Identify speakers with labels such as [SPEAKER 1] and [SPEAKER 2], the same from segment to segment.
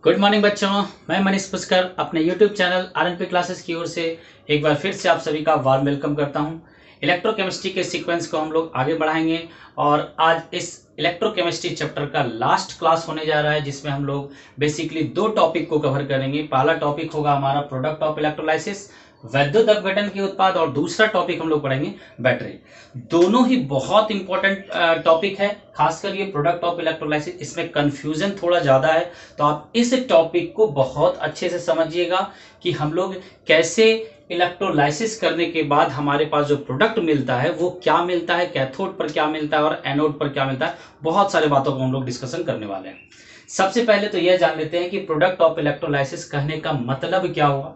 [SPEAKER 1] Good morning बच्चों, मैं मनीष पुष्कर अपने यूट्यूब चैनल आरएनपी क्लासेस की ओर से एक बार फिर से आप सभी का वार्म वेलकम करता हूं। इलेक्ट्रोकेमिस्ट्री के सीक्वेंस को हम लोग आगे बढ़ाएंगे और आज इस इलेक्ट्रोकेमिस्ट्री चैप्टर का लास्ट क्लास होने जा रहा है, जिसमें हम लोग बेसिकली दो टॉपिक को कवर करेंगे। पहला टॉपिक होगा हमारा प्रोडक्ट ऑफ इलेक्ट्रोलाइसिस, वैद्युत अपघटन के उत्पाद, और दूसरा टॉपिक हम लोग पढ़ेंगे बैटरी। दोनों ही बहुत इंपॉर्टेंट टॉपिक है, खासकर ये प्रोडक्ट ऑफ इलेक्ट्रोलाइसिस। इसमें कंफ्यूजन थोड़ा ज्यादा है, तो आप इस टॉपिक को बहुत अच्छे से समझिएगा कि हम लोग कैसे इलेक्ट्रोलाइसिस करने के बाद हमारे पास जो प्रोडक्ट मिलता है वो क्या मिलता है, कैथोड पर क्या मिलता है और एनोड पर क्या मिलता है। बहुत सारे बातों को हम लोग डिस्कशन करने वाले हैं। सबसे पहले तो यह जान लेते हैं कि प्रोडक्ट ऑफ इलेक्ट्रोलाइसिस कहने का मतलब क्या हुआ।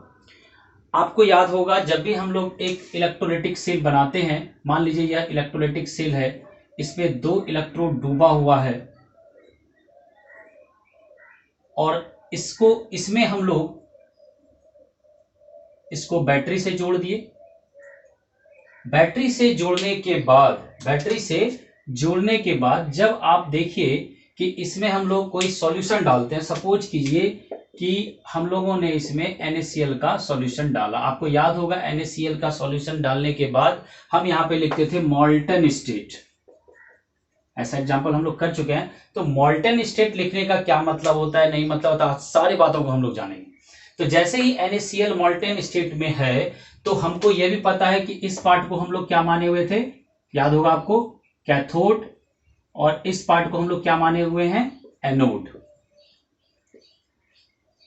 [SPEAKER 1] आपको याद होगा, जब भी हम लोग एक इलेक्ट्रोलाइटिक सेल बनाते हैं, मान लीजिए यह इलेक्ट्रोलाइटिक सेल है, इसमें 2 इलेक्ट्रोड डूबा हुआ है और इसमें हम लोग इसको बैटरी से जोड़ दिए। बैटरी से जोड़ने के बाद जब आप देखिए कि इसमें हम लोग कोई सॉल्यूशन डालते हैं, सपोज कीजिए कि हम लोगों ने इसमें NaCl का सॉल्यूशन डाला। आपको याद होगा, NaCl का सॉल्यूशन डालने के बाद हम यहां पे लिखते थे मॉल्टन स्टेट। ऐसा एग्जांपल हम लोग कर चुके हैं। तो मॉल्टन स्टेट लिखने का क्या मतलब होता है, नहीं मतलब होता, सारी बातों को हम लोग जानेंगे। तो जैसे ही NaCl मॉल्टन स्टेट में है, तो हमको यह भी पता है कि इस पार्ट को हम लोग क्या माने हुए थे, याद होगा आपको, कैथोड, और इस पार्ट को हम लोग क्या माने हुए हैं, एनोड।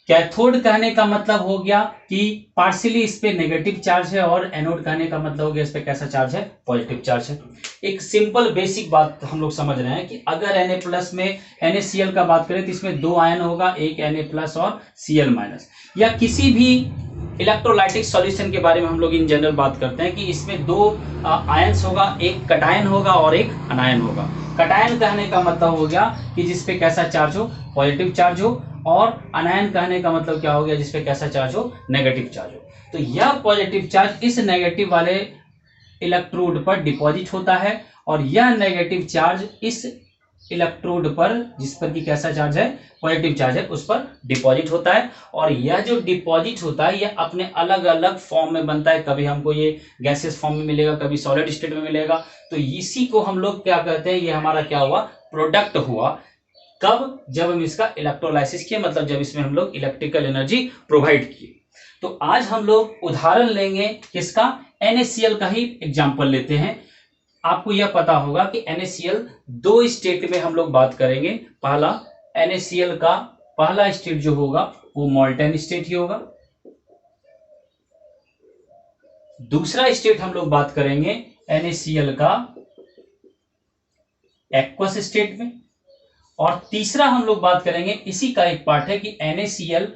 [SPEAKER 1] कैथोड कहने का मतलब हो गया कि पार्शियली इस पे नेगेटिव चार्ज है, और एनोड कहने का मतलब हो गया इस पे कैसा चार्ज है, पॉजिटिव चार्ज है। एक सिंपल बेसिक बात हम लोग समझ रहे हैं कि अगर Na+ में NaCl का बात करें तो इसमें 2 आयन होगा, एक Na+ और Cl-। या किसी भी इलेक्ट्रोलाइटिक सॉल्यूशन के बारे में हम लोग इन जनरल बात करते हैं कि इसमें 2 आयंस होगा, एक कटायन होगा और एक अनायन होगा। कटायन कहने का मतलब हो गया कि जिसपे कैसा चार्ज हो, पॉजिटिव चार्ज हो, और अनायन कहने का मतलब क्या हो गया, जिसपे कैसा चार्ज हो, नेगेटिव चार्ज हो। तो यह पॉजिटिव चार्ज इस नेगेटिव वाले इलेक्ट्रोड पर डिपॉजिट होता है, और यह नेगेटिव चार्ज इस इलेक्ट्रोड पर, जिस पर कि कैसा चार्ज है, पॉजिटिव चार्ज है, उस पर डिपॉजिट होता है। और यह जो डिपॉजिट होता है यह अपने अलग अलग फॉर्म में बनता है। कभी हमको ये गैसेस फॉर्म में मिलेगा, कभी सॉलिड स्टेट में मिलेगा। तो इसी को हम लोग क्या कहते हैं, ये हमारा क्या हुआ, प्रोडक्ट हुआ। कब, जब हम इसका इलेक्ट्रोलाइसिस किए, मतलब जब इसमें हम लोग इलेक्ट्रिकल एनर्जी प्रोवाइड किए। तो आज हम लोग उदाहरण लेंगे किसका, NaCl का ही एग्जांपल लेते हैं। आपको यह पता होगा कि NaCl 2 स्टेट में हम लोग बात करेंगे। पहला, NaCl का पहला स्टेट जो होगा वो मॉल्टन स्टेट ही होगा। दूसरा स्टेट हम लोग बात करेंगे NaCl का एक्वस स्टेट में। और तीसरा हम लोग बात करेंगे, इसी का एक पार्ट है कि NaCl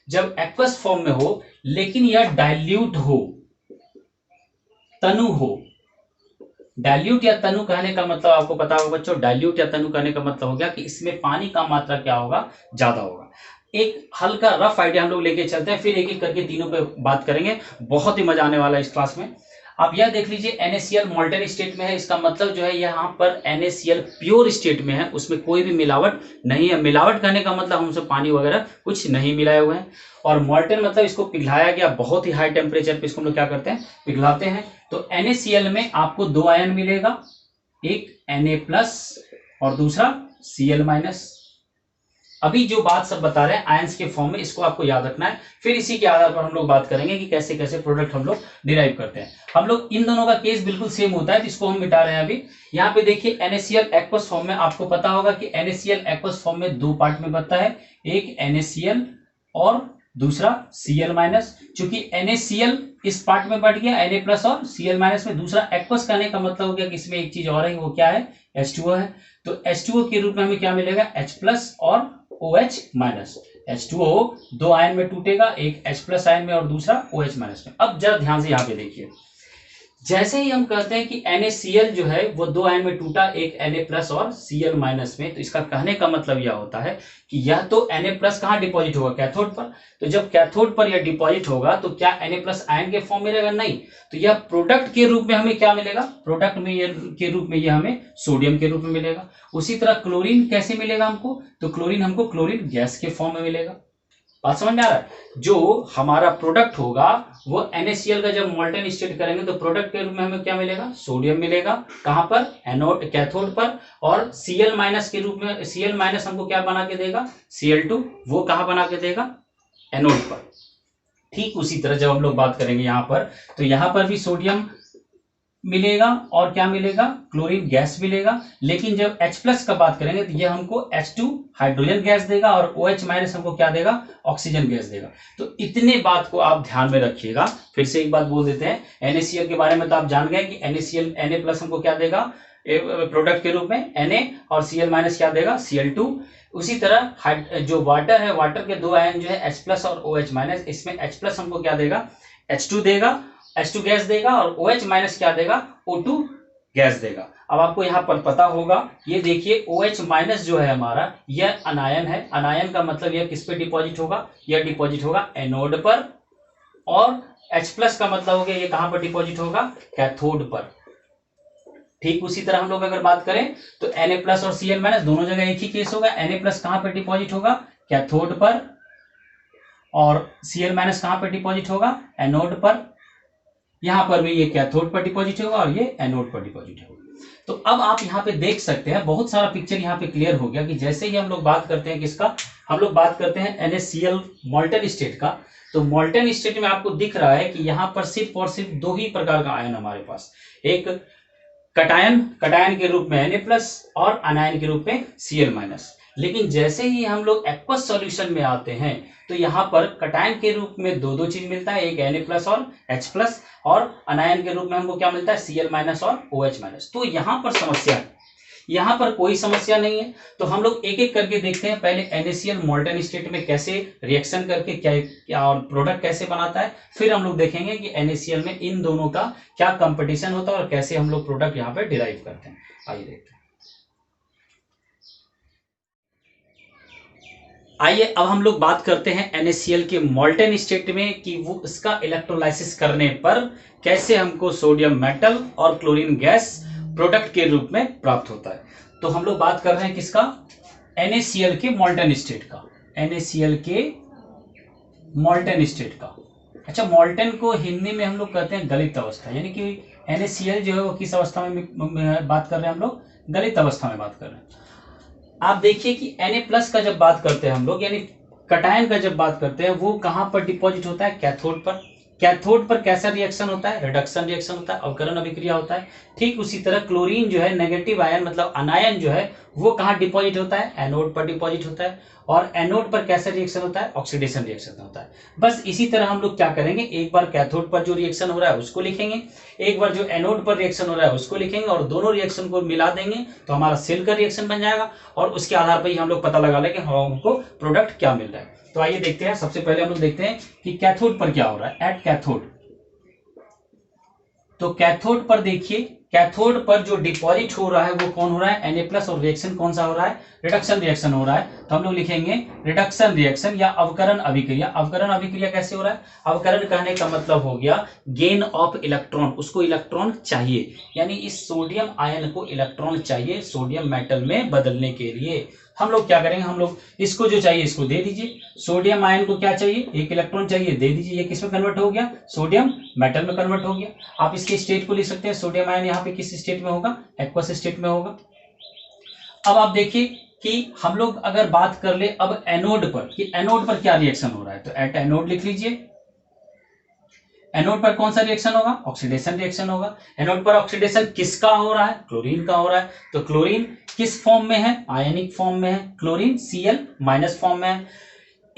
[SPEAKER 1] जब एक्वस फॉर्म में हो, लेकिन यह डाइल्यूट हो, तनु हो। डाइल्यूट या तनु कहने का मतलब आपको पता होगा बच्चों, डाइल्यूट या तनु कहने का मतलब हो गया कि इसमें पानी का मात्रा क्या होगा, ज्यादा होगा। एक हल्का रफ आइडिया हम लोग लेके चलते हैं, फिर एक एक करके तीनों पे बात करेंगे। बहुत ही मजा आने वाला है इस क्लास में। आप यह देख लीजिए, NaCl मॉल्टन स्टेट में है, इसका मतलब जो है यहाँ पर NaCl प्योर स्टेट में है, उसमें कोई भी मिलावट नहीं है। मिलावट करने का मतलब हम उसमें पानी वगैरह कुछ नहीं मिलाए हुए हैं। और मॉल्टन मतलब इसको पिघलाया गया, बहुत ही हाई टेम्परेचर पे इसको हम लोग क्या करते हैं, पिघलाते हैं। तो NaCl में आपको 2 आयन मिलेगा, एक Na+ और दूसरा Cl-। अभी जो बात सब बता रहे हैं आयंस के फॉर्म में, इसको आपको याद रखना है। फिर इसी के आधार पर हम लोग बात करेंगे कि कैसे कैसे प्रोडक्ट हम लोग डिराइव करते हैं। हम लोग इन दोनों का केस बिल्कुल सेम होता है, तो इसको हम मिटा रहे हैं अभी। यहाँ पे देखिए, NaCl एक्वस फॉर्म में आपको पता होगा कि NaCl एक्वस फॉर्म में 2 पार्ट में बनता है, एक NaCl और दूसरा Cl-। चूंकि NaCl इस पार्ट में बढ़ गया, Na+ और Cl- में। दूसरा एक्वस कहने का मतलब हो गया कि इसमें एक चीज और है, वो क्या है, H2O है। तो H2O के रूप में हमें क्या मिलेगा, H+ और OH-। H2O 2 आयन में टूटेगा, एक H+ आयन में और दूसरा OH- में। अब जरा ध्यान से यहाँ पे देखिए, जैसे ही हम कहते हैं कि NaCl जो है वो दो आयन में टूटा, एक Na+ और Cl- में, तो इसका कहने का मतलब यह होता है कि यह तो Na+ कहाँ डिपॉजिट होगा, कैथोड पर। तो जब कैथोड पर यह डिपॉजिट होगा तो क्या Na+ आयन के फॉर्म में रहेगा, नहीं, तो यह प्रोडक्ट के रूप में हमें क्या मिलेगा, प्रोडक्ट में के रूप में यह हमें सोडियम के रूप में मिलेगा। उसी तरह क्लोरीन कैसे मिलेगा हमको, तो क्लोरीन हमको क्लोरीन गैस के फॉर्म में मिलेगा। बात समझ में आ रहा है? जो हमारा प्रोडक्ट होगा वो NaCl का जब मोल्टन स्टेट करेंगे तो प्रोडक्ट के रूप में हमें क्या मिलेगा, सोडियम मिलेगा। कहां पर, एनोड कैथोड पर। और Cl- के रूप में Cl- हमको क्या बना के देगा, Cl2, वो कहां बना के देगा, एनोड पर। ठीक उसी तरह जब हम लोग बात करेंगे यहां पर, तो यहां पर भी सोडियम मिलेगा और क्या मिलेगा, क्लोरीन गैस मिलेगा। लेकिन जब H+ का बात करेंगे तो यह हमको H2 हाइड्रोजन गैस देगा और OH- हमको क्या देगा, ऑक्सीजन गैस देगा। तो इतने बात को आप ध्यान में रखिएगा। फिर से एक बात बोल देते हैं, NaCl के बारे में तो आप जान गए कि NaCl Na+ हमको क्या देगा प्रोडक्ट के रूप में, Na, और Cl- क्या देगा, Cl2। उसी तरह जो वाटर है, वाटर के दो आयन जो है H+ और OH-, इसमें H+ हमको क्या देगा, H2 देगा, H2 गैस देगा, और OH- क्या देगा, O2 गैस देगा। अब आपको यहां पर पता होगा, ये देखिए OH- जो है हमारा, यह अनायन है। अनायन का मतलब यह किस पे डिपॉजिट होगा, यह डिपॉजिट होगा एनोड पर। और H+ का मतलब हो गया ये कहां पर डिपॉजिट होगा, कैथोड पर। ठीक उसी तरह हम लोग अगर बात करें तो Na+ और Cl- दोनों जगह एक ही केस होगा। Na+ कहां पर डिपॉजिट होगा, कैथोड पर, और Cl- कहां पर डिपॉजिट होगा, एनोड पर। यहां पर भी ये कैथोड पर डिपॉजिट होगा और ये एनोड पर डिपॉजिट होगा। तो अब आप यहां पे देख सकते हैं, बहुत सारा पिक्चर यहां पे क्लियर हो गया कि जैसे ही हम लोग बात करते हैं किसका, हम लोग बात करते हैं NaCl मोल्टन स्टेट का। तो मोल्टन स्टेट में आपको दिख रहा है कि यहां पर सिर्फ और सिर्फ दो ही प्रकार का आयन हमारे पास, एक कटायन, कटायन के रूप में Na+ और अनायन के रूप में Cl-। लेकिन जैसे ही हम लोग एक्वस सॉल्यूशन में आते हैं तो यहां पर कटायन के रूप में दो दो चीज मिलता है, एक Na+ और H+, और अनायन के रूप में हमको क्या मिलता है, Cl- और OH-। तो यहां पर समस्या है, यहां पर कोई समस्या नहीं है। तो हम लोग एक एक करके देखते हैं, पहले NaCl मोल्टन स्टेट में कैसे रिएक्शन करके क्या और प्रोडक्ट कैसे बनाता है, फिर हम लोग देखेंगे कि NaCl में इन दोनों का क्या कंपटीशन होता है और कैसे हम लोग प्रोडक्ट यहाँ पे डिराइव करते हैं। आइए देखते हैं। आइए अब हम लोग बात करते हैं NaCl के मोल्टन स्टेट में कि वो इसका इलेक्ट्रोलाइसिस करने पर कैसे हमको सोडियम मेटल और क्लोरीन गैस प्रोडक्ट के रूप में प्राप्त होता है। तो हम लोग बात कर रहे हैं किसका, NaCl के मोल्टन स्टेट का, NaCl के मोल्टन स्टेट का। अच्छा, मोल्टन को हिंदी में हम लोग कहते हैं गलित अवस्था, यानी कि NaCl जो है वो किस अवस्था में बात कर रहे हैं हम लोग, गलित अवस्था में बात कर रहे हैं। आप देखिए कि Na+ का जब बात करते हैं हम लोग, यानी कटायन का जब बात करते हैं, वो कहां पर डिपॉजिट होता है, कैथोड पर। कैथोड पर कैसा रिएक्शन होता है, रिडक्शन रिएक्शन होता है, अवकरण अभिक्रिया होता है। ठीक उसी तरह क्लोरीन जो है नेगेटिव आयन मतलब अनायन जो है वो कहां डिपॉजिट होता है, एनोड पर डिपॉजिट होता है। और एनोड पर कैसा रिएक्शन होता है, ऑक्सीडेशन रिएक्शन होता है। बस इसी तरह हम लोग क्या करेंगे, एक बार कैथोड पर जो रिएक्शन हो रहा है उसको लिखेंगे, एक बार जो एनोड पर रिएक्शन हो रहा है उसको लिखेंगे, और दोनों रिएक्शन को मिला देंगे तो हमारा सेल का रिएक्शन बन जाएगा। और उसके आधार पर ही हम लोग पता लगा लेंगे हमको प्रोडक्ट क्या मिल रहा है। तो आइए देखते हैं, सबसे पहले हम लोग देखते हैं कि कैथोड पर क्या हो रहा है, एट कैथोड। तो कैथोड पर देखिए, कैथोड पर जो डिपॉजिट हो रहा है वो कौन हो रहा है, Na+, और रिएक्शन कौन सा हो रहा है, रिडक्शन रिएक्शन हो रहा है। तो हम लोग लिखेंगे रिडक्शन रिएक्शन या अवकरण अभिक्रिया। अवकरण अभिक्रिया कैसे हो रहा है, अवकरण कहने का मतलब हो गया गेन ऑफ इलेक्ट्रॉन, उसको इलेक्ट्रॉन चाहिए, यानी इस सोडियम आयन को इलेक्ट्रॉन चाहिए सोडियम मेटल में बदलने के लिए। हम लोग क्या करेंगे, हम लोग इसको जो चाहिए इसको दे दीजिए, सोडियम आयन को क्या चाहिए, एक इलेक्ट्रॉन चाहिए, दे दीजिए, ये किस में कन्वर्ट हो गया, सोडियम मेटल में कन्वर्ट हो गया। आप इसके स्टेट को लिख सकते हैं, सोडियम आयन यहाँ पे किस स्टेट में होगा, एक्वस स्टेट में होगा। अब आप देखिए कि हम लोग अगर बात कर ले अब एनोड पर, कि एनोड पर क्या रिएक्शन हो रहा है, तो एट एनोड लिख लीजिए। एनोड पर कौन सा रिएक्शन होगा, ऑक्सीडेशन रिएक्शन होगा। एनोड पर ऑक्सीडेशन किसका हो रहा है, क्लोरीन का हो रहा है। तो क्लोरीन किस फॉर्म में है, आयनिक फॉर्म में है, क्लोरीन Cl- फॉर्म में है।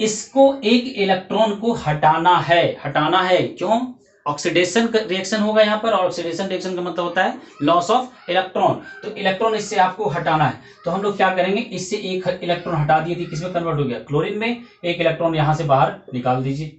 [SPEAKER 1] इसको एक इलेक्ट्रॉन को हटाना है, हटाना है क्यों, ऑक्सीडेशन रिएक्शन होगा यहाँ पर, और ऑक्सीडेशन रिएक्शन का मतलब होता है लॉस ऑफ इलेक्ट्रॉन। तो इलेक्ट्रॉन इससे आपको हटाना है, तो हम लोग क्या करेंगे, इससे एक इलेक्ट्रॉन हटा दिए थे, किसमें कन्वर्ट हो गया, क्लोरीन में। एक इलेक्ट्रॉन यहां से बाहर निकाल दीजिए।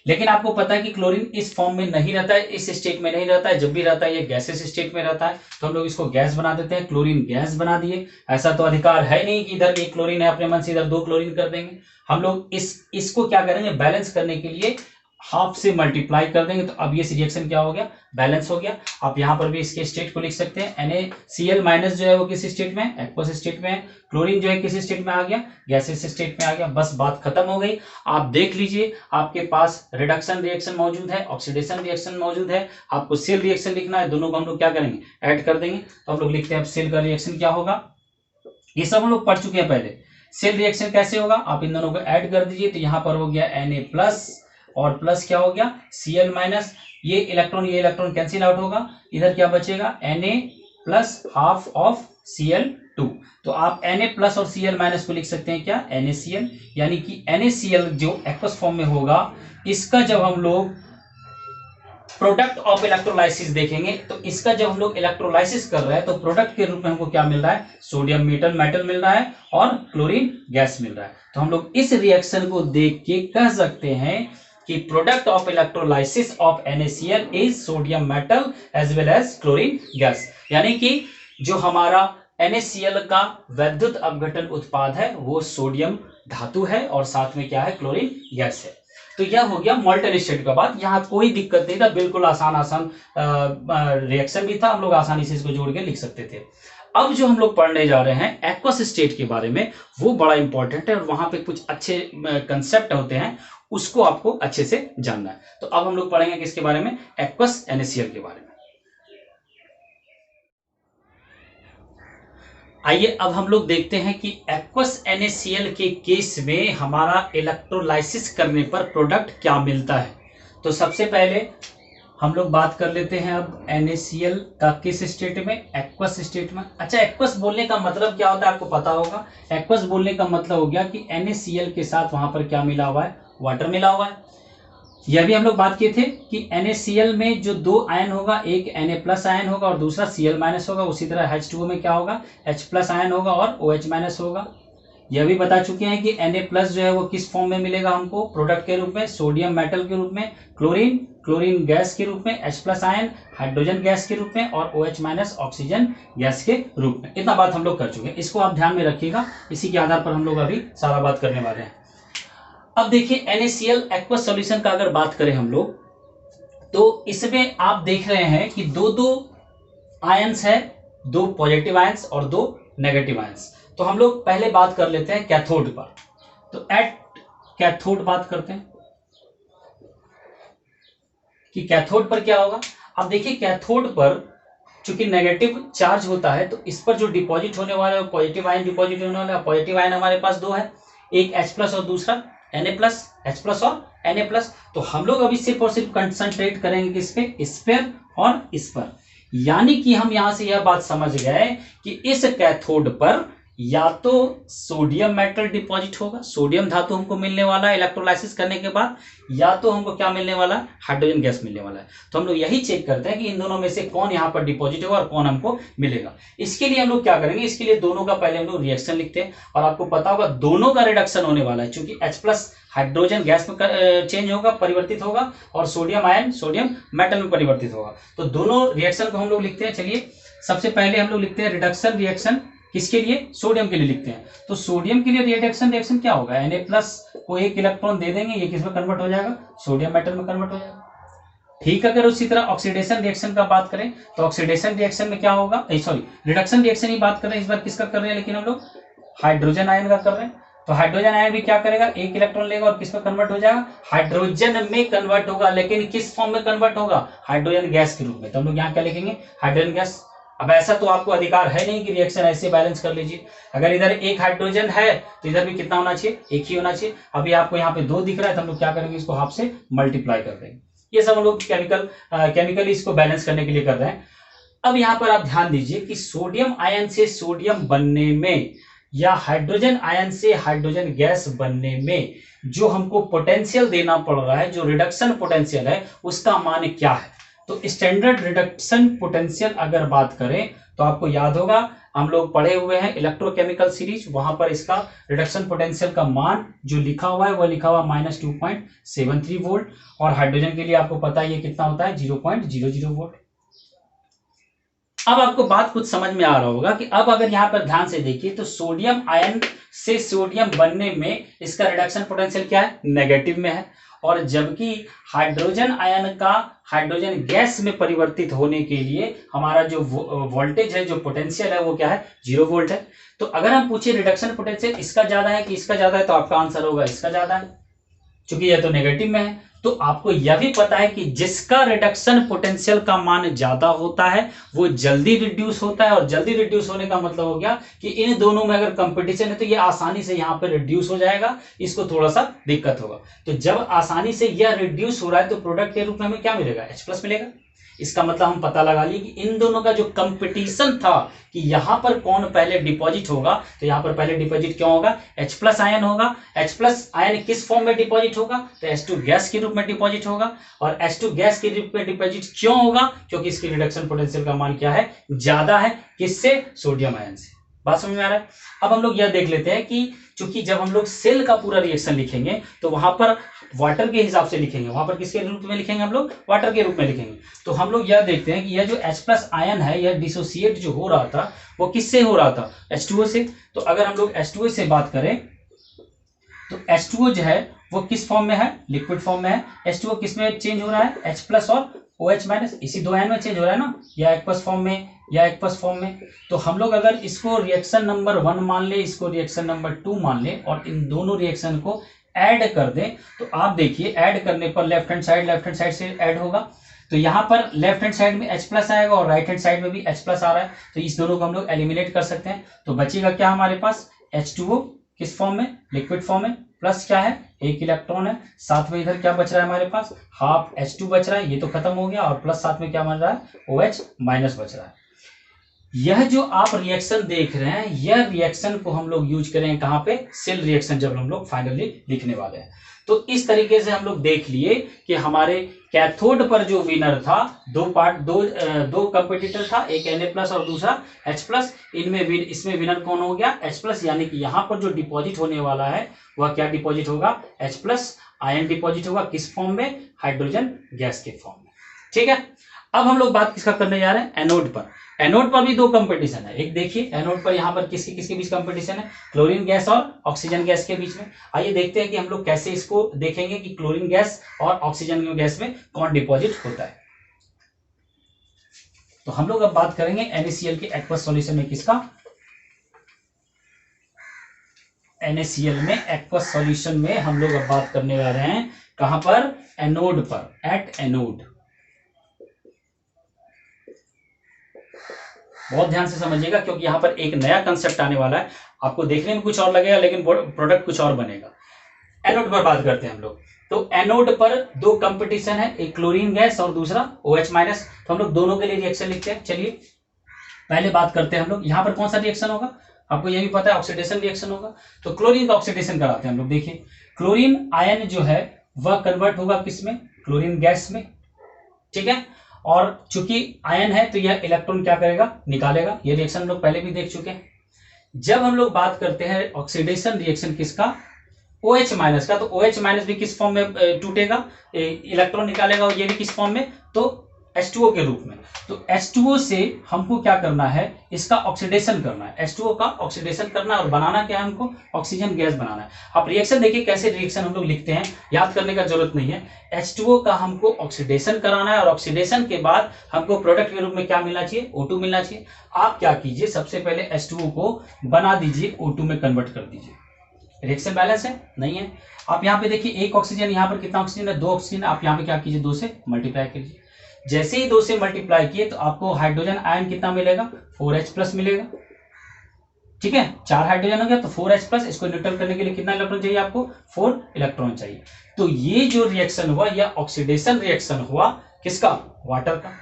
[SPEAKER 1] लेकिन आपको पता है कि क्लोरीन इस फॉर्म में नहीं रहता है, इस स्टेट में नहीं रहता है, जब भी रहता है ये गैसेस स्टेट में रहता है, तो हम लोग इसको गैस बना देते हैं, क्लोरीन गैस बना दिए। ऐसा तो अधिकार है नहीं कि इधर एक क्लोरीन है अपने मन से इधर 2 क्लोरीन कर देंगे। हम लोग इसको क्या करेंगे, बैलेंस करने के लिए हाफ से मल्टीप्लाई कर देंगे, तो अब ये रिएक्शन क्या हो गया, बैलेंस हो गया। आप यहां पर भी इसके स्टेट को लिख सकते हैं, NaCl माइनस जो है वो किस स्टेट में, एक्वस स्टेट में है। क्लोरीन जो है किस स्टेट में आ गया, गैसेस स्टेट में आ गया। बस बात खत्म हो गई। आप देख लीजिए आपके पास रिडक्शन रिएक्शन मौजूद है, ऑक्सीडेशन रिएक्शन मौजूद है, आपको सेल रिएक्शन लिखना है, दोनों को हम लोग क्या करेंगे, ऐड कर देंगे। तो हम लोग लिखते हैं अब सेल का रिएक्शन क्या होगा, ये सब हम लोग पढ़ चुके हैं पहले। सेल रिएक्शन कैसे होगा, आप इन दोनों को ऐड कर दीजिए, तो यहां पर हो गया Na प्लस और प्लस क्या हो गया Cl माइनस, ये इलेक्ट्रॉन कैंसिल आउट होगा, इधर क्या बचेगा Na plus half of Cl2। तो आप Na प्लस और Cl माइनस को लिख सकते हैं क्या, NaCl, यानी कि NaCl जो एक्वस फॉर्म में होगा, इसका जब हम लोग प्रोडक्ट ऑफ इलेक्ट्रोलाइसिस देखेंगे, तो इसका जब हम लोग इलेक्ट्रोलाइसिस कर रहे हैं तो प्रोडक्ट के रूप में हमको क्या मिल रहा है, सोडियम मेटल मिल रहा है और क्लोरीन गैस मिल रहा है। तो हम लोग इस रिएक्शन को देख के कह सकते हैं कि product of electrolysis of NaCl is sodium metal as well as chlorine gas, यानी कि जो हमारा NaCl का वैद्युत अपघटन उत्पाद है वो सोडियम धातु है और साथ में क्या है, क्लोरीन गैस है। तो यह हो गया मॉल्टन स्टेट का बात, यहाँ कोई दिक्कत नहीं था, बिल्कुल आसान रिएक्शन भी था, हम लोग आसानी से इसको जोड़ के लिख सकते थे। अब जो हम लोग पढ़ने जा रहे हैं एक्वस स्टेट के बारे में, वो बड़ा इंपॉर्टेंट है और वहां पे कुछ अच्छे कंसेप्ट होते हैं, उसको आपको अच्छे से जानना है। तो अब हम लोग पढ़ेंगे किसके बारे में, एक्वस NaCl के बारे में। आइए अब हम लोग देखते हैं कि एक्वस NaCl के केस में हमारा इलेक्ट्रोलाइसिस करने पर प्रोडक्ट क्या मिलता है। तो सबसे पहले हम लोग बात कर लेते हैं अब NaCl का किस स्टेट में, एक्वस स्टेट में। अच्छा, एक्वस बोलने का मतलब क्या होता है आपको पता होगा। एक्वस बोलने का मतलब हो गया कि NaCl के साथ वहां पर क्या मिला हुआ है, वाटर मिला हुआ है। यह भी हम लोग बात किए थे कि NaCl में जो 2 आयन होगा, एक Na प्लस आयन होगा और दूसरा Cl माइनस होगा। उसी तरह H2O में क्या होगा, H प्लस आयन होगा और OH माइनस होगा। यह भी बता चुके हैं कि Na प्लस जो है वो किस फॉर्म में मिलेगा हमको, प्रोडक्ट के रूप में, सोडियम मेटल के रूप में, क्लोरीन गैस के रूप में, H plus ion hydrogen gas के रूप में और OH माइनस ऑक्सीजन गैस के रूप में। इतना बात हम लोग कर चुके हैं, इसको आप ध्यान में रखिएगा, इसी के आधार पर हम लोग अभी सारा बात करने वाले हैं। अब देखिए NaCl एक्वस सॉल्यूशन का अगर बात करें हम लोग, तो इसमें आप देख रहे हैं कि दो आयंस है, 2 पॉजिटिव आयंस और 2 नेगेटिव आयंस। तो हम लोग पहले बात कर लेते हैं कैथोड पर। तो एट कैथोड बात करते हैं कि कैथोड पर क्या होगा। अब देखिए कैथोड पर चूंकि नेगेटिव चार्ज होता है, तो इस पर जो डिपॉजिट होने वाला है पॉजिटिव आयन डिपॉजिट होने वाला है। पॉजिटिव आयन हमारे पास 2 है, एक H प्लस और दूसरा Na प्लस, H प्लस और Na प्लस। तो हम लोग अभी सिर्फ और सिर्फ कंसंट्रेट करेंगे किस पे, इस पर और इस पर। यानी कि हम यहां से यह बात समझ गए कि इस कैथोड पर या तो सोडियम मेटल डिपॉजिट होगा, सोडियम धातु हमको मिलने वाला है इलेक्ट्रोलाइसिस करने के बाद, या तो हमको क्या मिलने वाला है, हाइड्रोजन गैस मिलने वाला है। तो हम लोग यही चेक करते हैं कि इन दोनों में से कौन यहाँ पर डिपॉजिट होगा और कौन हमको मिलेगा। इसके लिए हम लोग क्या करेंगे, इसके लिए दोनों का पहले हम लोग रिएक्शन लिखते हैं और आपको पता होगा दोनों का रिडक्शन होने वाला है, क्योंकि H प्लस हाइड्रोजन गैस में चेंज होगा, परिवर्तित होगा, और सोडियम आयन सोडियम मेटल में परिवर्तित होगा। तो दोनों रिएक्शन को हम लोग लिखते हैं। चलिए सबसे पहले हम लोग लिखते हैं रिडक्शन रिएक्शन, किसके लिए, सोडियम के लिए लिखते हैं। तो सोडियम के लिए रिएक्शन क्या होगा, Na प्लस को 1 इलेक्ट्रॉन दे देंगे, ये किस में कन्वर्ट हो जाएगा, सोडियम मेटल में कन्वर्ट हो जाएगा। ठीक है, अगर उसी तरह ऑक्सीडेशन रिएक्शन का बात करें तो ऑक्सीडेशन रिएक्शन में क्या होगा, सॉरी रिडक्शन रिएक्शन ही बात कर रहे हैं इस बार, किसका कर रहे हैं, लेकिन हम लोग हाइड्रोजन आयन का कर रहे हैं। तो हाइड्रोजन आयन भी क्या करेगा, 1 इलेक्ट्रॉन लेगा और किस में कन्वर्ट हो जाएगा, हाइड्रोजन में कन्वर्ट होगा, लेकिन किस फॉर्म में कन्वर्ट होगा, हाइड्रोजन गैस के रूप में। तो हम लोग यहाँ क्या लिखेंगे, हाइड्रोजन गैस। अब ऐसा तो आपको अधिकार है नहीं कि रिएक्शन ऐसे बैलेंस कर लीजिए, अगर इधर 1 हाइड्रोजन है तो इधर भी कितना होना चाहिए, 1 ही होना चाहिए। अभी आपको यहाँ पे 2 दिख रहा है, तो हम लोग क्या करेंगे, इसको हाफ से मल्टीप्लाई कर देंगे। ये सब हम लोग केमिकली इसको बैलेंस करने के लिए कर रहे हैं। अब यहाँ पर आप ध्यान दीजिए कि सोडियम आयन से सोडियम बनने में या हाइड्रोजन आयन से हाइड्रोजन गैस बनने में जो हमको पोटेंशियल देना पड़ रहा है, जो रिडक्शन पोटेंशियल है, उसका मान क्या है। तो स्टैंडर्ड रिडक्शन पोटेंशियल अगर बात करें तो आपको याद होगा हम लोग पढ़े हुए हैं इलेक्ट्रोकेमिकल सीरीज, वहां पर इसका रिडक्शन पोटेंशियल का मान जो लिखा हुआ है वो लिखा हुआ -2.73 वोल्ट, और हाइड्रोजन के लिए आपको पता है ये कितना होता है 0.00 वोल्ट। अब आपको बात कुछ समझ में आ रहा होगा कि अब अगर यहां पर ध्यान से देखिए तो सोडियम आयन से सोडियम बनने में इसका रिडक्शन पोटेंशियल क्या है, नेगेटिव में है, और जबकि हाइड्रोजन आयन का हाइड्रोजन गैस में परिवर्तित होने के लिए हमारा जो वोल्टेज है, जो पोटेंशियल है वो क्या है 0 वोल्ट है। तो अगर हम पूछे रिडक्शन पोटेंशियल इसका ज्यादा है कि इसका ज्यादा है, तो आपका आंसर होगा इसका ज्यादा है, क्योंकि यह तो नेगेटिव में है। तो आपको यह भी पता है कि जिसका रिडक्शन पोटेंशियल का मान ज्यादा होता है वो जल्दी रिड्यूस होता है, और जल्दी रिड्यूस होने का मतलब हो गया कि इन दोनों में अगर कंपटीशन है तो ये आसानी से यहां पर रिड्यूस हो जाएगा, इसको थोड़ा सा दिक्कत होगा। तो जब आसानी से यह रिड्यूस हो रहा है तो प्रोडक्ट के रूप में हमें क्या मिलेगा, H+ मिलेगा। इसका मतलब हम पता लगा लिए कि इन दोनों का जो कंपटीशन था कि यहां पर कौन पहले डिपॉजिट होगा, तो यहां पर पहले डिपॉजिट क्यों होगा, H+ आयन होगा। H+ आयन किस फॉर्म में डिपॉजिट होगा, तो H2 गैस के रूप में डिपॉजिट होगा, और H2 गैस के रूप में डिपॉजिट क्यों होगा, क्योंकि इसकी रिडक्शन पोटेंशियल का मान क्या है, ज्यादा है, किससे, सोडियम आयन से। बात समझ में आ रहा है। अब हम लोग यह देख लेते हैं कि चूंकि जब हम लोग सेल का पूरा रिएक्शन लिखेंगे तो वहां पर वाटर के हिसाब से लिखेंगे, वहां पर किसके रूप में लिखेंगे, हम लोग वाटर के रूप में लिखेंगे। तो हम लोग यह देखते हैं कि यह जो H+ आयन है यह डिसोसिएट जो हो रहा था वो किससे हो रहा था, H2O से। तो अगर हम लोग H2O से बात करें तो H2O जो है वो किस फॉर्म में है, लिक्विड फॉर्म में है। H2O किस में चेंज हो रहा है, H+ और OH-, इसी दो आयन में चेंज हो रहा है ना, या एक्वस फॉर्म में या एक्वस फॉर्म में। तो हम लोग अगर इसको रिएक्शन नंबर 1 मान ले, इसको रिएक्शन नंबर 2 मान ले, और इन दोनों रिएक्शन को ऐड कर दें, तो आप देखिए ऐड करने पर लेफ्ट हैंड साइड से ऐड होगा, तो यहां पर लेफ्ट हैंड साइड में H+ आएगा और राइट हैंड साइड में भी H+ आ रहा है, तो इस दोनों को हम लोग एलिमिनेट कर सकते हैं। तो बचेगा क्या हमारे पास, H2O किस फॉर्म में, लिक्विड फॉर्म में, प्लस क्या है, 1 इलेक्ट्रॉन है, साथ में इधर क्या बच रहा है हमारे पास, हाफ H2 बच रहा है, ये तो खत्म हो गया, और प्लस साथ में क्या बच रहा है, OH- बच रहा है। यह जो आप रिएक्शन देख रहे हैं यह रिएक्शन को हम लोग यूज करेंगे कहां पे, सेल रिएक्शन जब हम लोग फाइनली लिखने वाले हैं। तो इस तरीके से हम लोग देख लिए कि हमारे कैथोड पर जो विनर था, दो कंपटीटर था, एक Na+ और दूसरा H+, इसमें विनर कौन हो गया, H+, यानी कि यहां पर जो डिपॉजिट होने वाला है वह क्या डिपॉजिट होगा, H+ आयन डिपॉजिट होगा, किस फॉर्म में, हाइड्रोजन गैस के फॉर्म में। ठीक है। अब हम लोग बात किसका करने जा रहे हैं, एनोड पर। एनोड पर भी दो कंपटीशन है, एक देखिए एनोड पर यहां पर किसके किसके बीच कंपटीशन है, क्लोरीन गैस और ऑक्सीजन गैस के बीच में। आइए देखते हैं कि हम लोग कैसे इसको देखेंगे कि क्लोरीन गैस और ऑक्सीजन गैस में कौन डिपॉजिट होता है। तो हम लोग अब बात करेंगे NaCl के एक्वस सॉल्यूशन में, किसका, NaCl में एक्वस सॉल्यूशन में हम लोग अब बात करने जा रहे हैं कहां पर, एनोड पर, एट एनोड। बहुत ध्यान से समझिएगा क्योंकि यहां पर एक नया कंसेप्ट आने वाला है, आपको देखने में कुछ और लगेगा लेकिन प्रोडक्ट कुछ और बनेगा। एनोड पर बात करते हैं हम लोग। तो एनोड पर दो कंपटीशन है, एक क्लोरीन गैस और दूसरा OH-। तो हम लोग दोनों के लिए रिएक्शन लिखते हैं। चलिए पहले बात करते हैं हम लोग, यहां पर कौन सा रिएक्शन होगा, आपको यह भी पता है ऑक्सीडेशन रिएक्शन होगा। तो क्लोरीन का ऑक्सीडेशन कराते हैं हम लोग। देखिए क्लोरीन आयन जो है वह कन्वर्ट होगा किसमें, क्लोरीन गैस में। ठीक है, और चूंकि आयन है तो यह इलेक्ट्रॉन क्या करेगा, निकालेगा। ये रिएक्शन हम लोग पहले भी देख चुके हैं। जब हम लोग बात करते हैं ऑक्सीडेशन रिएक्शन किसका, OH- का, तो OH- भी किस फॉर्म में टूटेगा, इलेक्ट्रॉन निकालेगा, और ये भी किस फॉर्म में, तो H2O के रूप में। तो H2O से हमको क्या करना है, इसका ऑक्सीडेशन करना है, H2O का ऑक्सीडेशन करना है, और बनाना क्या है हमको, ऑक्सीजन गैस बनाना है। आप रिएक्शन देखिए कैसे रिएक्शन हम लोग लिखते हैं, याद करने का जरूरत नहीं है। H2O का हमको ऑक्सीडेशन कराना है, और ऑक्सीडेशन के बाद हमको प्रोडक्ट के रूप में क्या मिलना चाहिए, O2 मिलना चाहिए। आप क्या कीजिए, सबसे पहले H2O को बना दीजिए, O2 में कन्वर्ट कर दीजिए। रिएक्शन बैलेंस है, नहीं है। आप यहाँ पे देखिए एक ऑक्सीजन, यहाँ पर कितना ऑक्सीजन है, 2 ऑक्सीजन। आप यहाँ पे क्या कीजिए, 2 से मल्टीप्लाई कीजिए। जैसे ही 2 से मल्टीप्लाई किए तो आपको हाइड्रोजन आयन कितना मिलेगा, 4H+ मिलेगा। ठीक है, 4 हाइड्रोजन हो गया तो 4H+। इसको न्यूट्रल करने के लिए कितना इलेक्ट्रॉन चाहिए आपको, 4 इलेक्ट्रॉन चाहिए। तो ये जो रिएक्शन हुआ यह ऑक्सीडेशन रिएक्शन हुआ, किसका, वाटर का।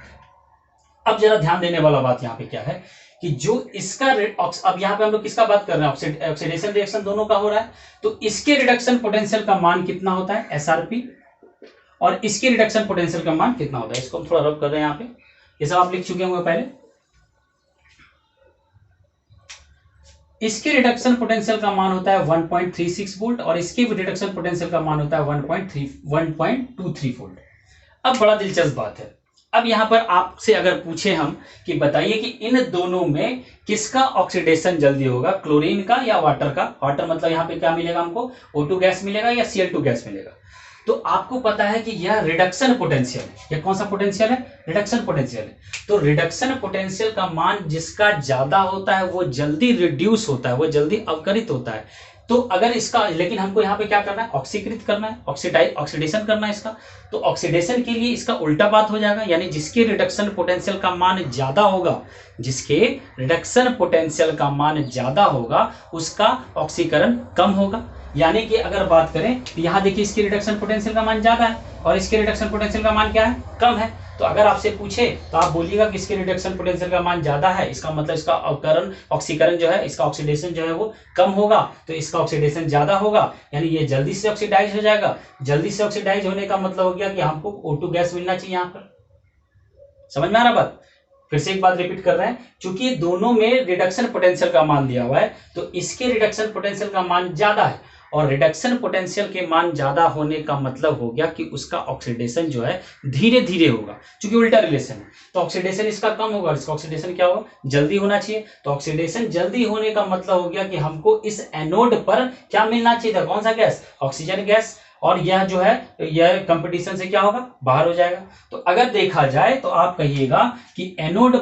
[SPEAKER 1] अब जरा ध्यान देने वाला बात यहाँ पे क्या है कि जो इसका अब यहाँ पे हम लोग किसका बात कर रहे हैं, ऑक्सीडेशन रिएक्शन दोनों का हो रहा है। तो इसके रिडक्शन पोटेंशियल का मान कितना होता है, SRP, और इसके रिडक्शन पोटेंशियल का मान कितना होता है। इसको हम थोड़ा रब कर रहे हैं यहाँ पे, ये सब आप लिख चुके होंगे पहले। इसके रिडक्शन पोटेंशियल का मान होता है 1.36 वोल्ट और इसके रिडक्शन पोटेंशियल का मान होता है 1.23 वोल्ट। अब बड़ा दिलचस्प बात है, अब यहां पर आपसे अगर पूछे हम कि बताइए कि इन दोनों में किसका ऑक्सीडेशन जल्दी होगा, क्लोरीन का या वाटर का। वाटर मतलब यहां पे क्या मिलेगा हमको, O2 गैस मिलेगा या Cl2 गैस मिलेगा। तो आपको पता है कि यह रिडक्शन पोटेंशियल है। यह कौन सा पोटेंशियल है, रिडक्शन पोटेंशियल है। तो रिडक्शन पोटेंशियल का मान जिसका ज्यादा होता है वो जल्दी रिड्यूस होता है, वो जल्दी अवकरित होता है। तो अगर इसका, लेकिन हमको यहाँ पे क्या करना है, ऑक्सीकृत करना है, ऑक्सीडेशन करना है इसका। तो ऑक्सीडेशन के लिए इसका उल्टा बात हो जाएगा, यानी जिसके रिडक्शन पोटेंशियल का मान ज्यादा होगा, जिसके रिडक्शन पोटेंशियल का मान ज्यादा होगा उसका ऑक्सीकरण कम होगा। यानी कि अगर बात करें तो यहां देखिए इसकी रिडक्शन पोटेंशियल का मान ज्यादा है और इसके रिडक्शन पोटेंशियल का मान क्या है, कम है। तो अगर आपसे पूछे तो आप बोलिएगा कि इसके रिडक्शन पोटेंशियल का मान ज्यादा है, इसका मतलब इसका अवकरण ऑक्सीकरण जो है, इसका ऑक्सीडेशन जो है वो कम होगा, तो इसका ऑक्सीडेशन ज्यादा होगा, यानी ये जल्दी से ऑक्सीडाइज हो जाएगा। जल्दी से ऑक्सीडाइज होने का मतलब हो गया कि हमको O2 गैस मिलना चाहिए। यहां पर समझ में आ रहा बात, फिर से एक बात रिपीट कर रहे हैं, क्योंकि दोनों में रिडक्शन पोटेंशियल का मान दिया हुआ है तो इसके रिडक्शन पोटेंशियल का मान ज्यादा है और रिडक्शन पोटेंशियल के मान ज्यादा होने का मतलब हो गया कि उसका ऑक्सीडेशन जो है धीरे धीरे होगा, क्योंकि उल्टा रिलेशन है। तो ऑक्सीडेशन इसका कम होगा, इसका ऑक्सीडेशन क्या होगा, जल्दी होना चाहिए। तो ऑक्सीडेशन जल्दी होने का मतलब हो गया कि हमको इस एनोड पर क्या मिलना चाहिए था, कौन सा गैस, ऑक्सीजन गैस, और यह जो है यह कंपटीशन से क्या होगा, बाहर हो जाएगा। तो अगर देखा जाए तो आप कहिएगा कि एनोड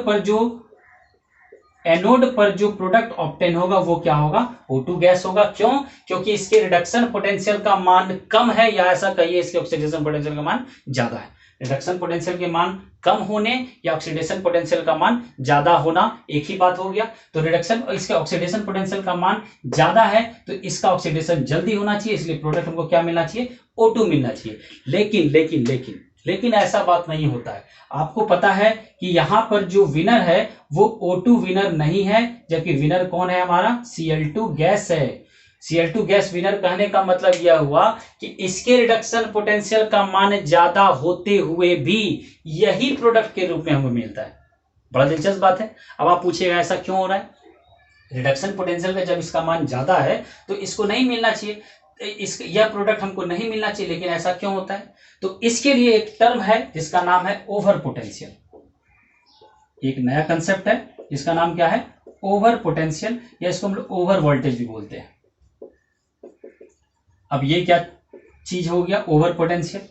[SPEAKER 1] पर जो प्रोडक्ट ऑब्टेन होगा वो क्या होगा, O2 गैस होगा। क्यों, क्योंकि इसके रिडक्शन पोटेंशियल का मान कम है, या ऐसा कहिए इसके ऑक्सीडेशन पोटेंशियल का मान ज्यादा है। रिडक्शन पोटेंशियल के मान कम होने या ऑक्सीडेशन पोटेंशियल का मान ज्यादा होना एक ही बात हो गया। तो रिडक्शन, इसके ऑक्सीडेशन पोटेंशियल का मान ज्यादा है तो इसका ऑक्सीडेशन जल्दी होना चाहिए, इसलिए प्रोडक्ट हमको क्या मिलना चाहिए, O2 मिलना चाहिए। लेकिन लेकिन लेकिन लेकिन ऐसा बात नहीं होता है। आपको पता है कि यहां पर जो विनर है वो O2 विनर नहीं है, जबकि विनर कौन है, हमारा Cl2 गैस है। Cl2 गैस विनर कहने का मतलब यह हुआ कि इसके रिडक्शन पोटेंशियल का मान ज्यादा होते हुए भी यही प्रोडक्ट के रूप में हमें मिलता है। बड़ा दिलचस्प बात है। अब आप पूछिएगा ऐसा क्यों हो रहा है, रिडक्शन पोटेंशियल का जब इसका मान ज्यादा है तो इसको नहीं मिलना चाहिए, यह प्रोडक्ट हमको नहीं मिलना चाहिए, लेकिन ऐसा क्यों होता है। तो इसके लिए एक टर्म है जिसका नाम है ओवर पोटेंशियल। एक नया कंसेप्ट है जिसका नाम क्या है, ओवर पोटेंशियल, या इसको हम लोग ओवर वोल्टेज भी बोलते हैं। अब ये क्या चीज हो गया, ओवर पोटेंशियल।